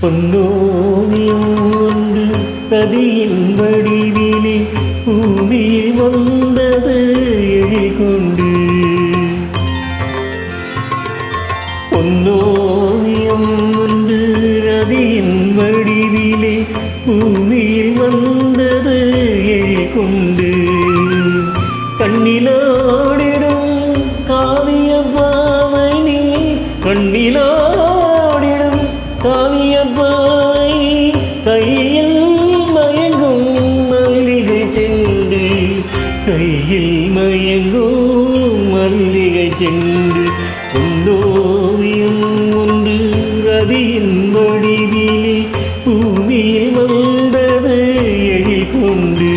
பொன்னோவியம் ஒன்று கதியின் வடிவிலே பூமியில் வந்தது எழில்கொண்டு. பொன்னோவியம் ஒன்று ரதியின் வடிவிலே பூமியில் வந்தது எழில்கொண்டு. கண்ணிலோடிடும் காவிய பாவை நீ, கண்ணிலோடிடும் காவிய பாவை நீ, கையில் மயங்கும் மல்லிகை செண்டு, கையில் மயங்கும் மல்லிகை செண்டு. பொன்னோவியம் ஒன்று ரதியின் வடிவிலே பூமியில் வந்தது எழில்கொண்டு.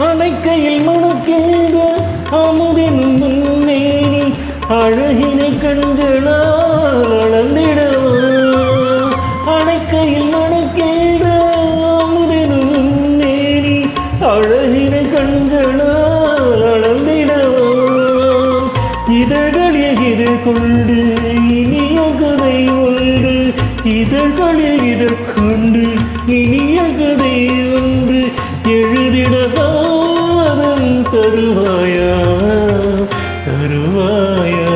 அணைக்கையில் மணக்கின்ற அமுதினும் முன்னேறி அழகினை கண்களால் அளந்திடவா. அணைக்கையில் மணக்கின்ற அமுதினும் முன்னேறி அழகினை கண்களால் அளந்திடவா. இதழ்களில் இதழ் கொண்டு இனிய கதை ஒன்று, இதழ்களில் இதழ் கொண்டு இனிய கதை ஒன்று எழுதிட சாதம் தருவாயா தருவாயா.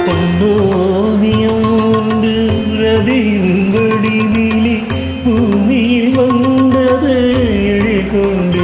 பொன்னோவியம் ஒன்று ரதியின் வடிவிலே பூமியில் வந்தது எழில்கொண்டு.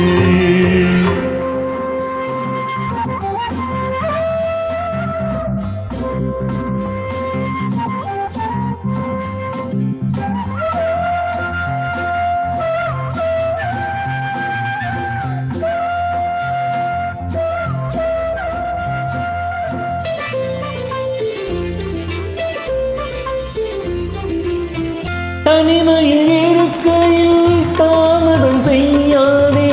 தனிமையில் இருக்கையில் தாமதம் செய்யாதே,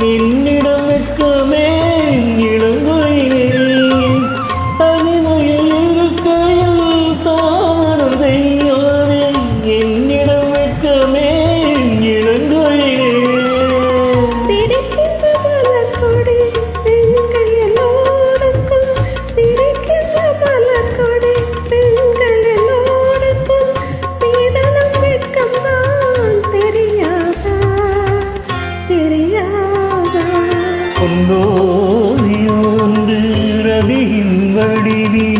என்னிடம் வெட்கமே இளங்கொயிலே. தனிமையில் இருக்கையில் தாமதம் செய்யாதே, என்னிடம் வெட்கமே இளங்கொயிலே. பொன்னோவியம் ஒன்று ரதியின் வடிவிலே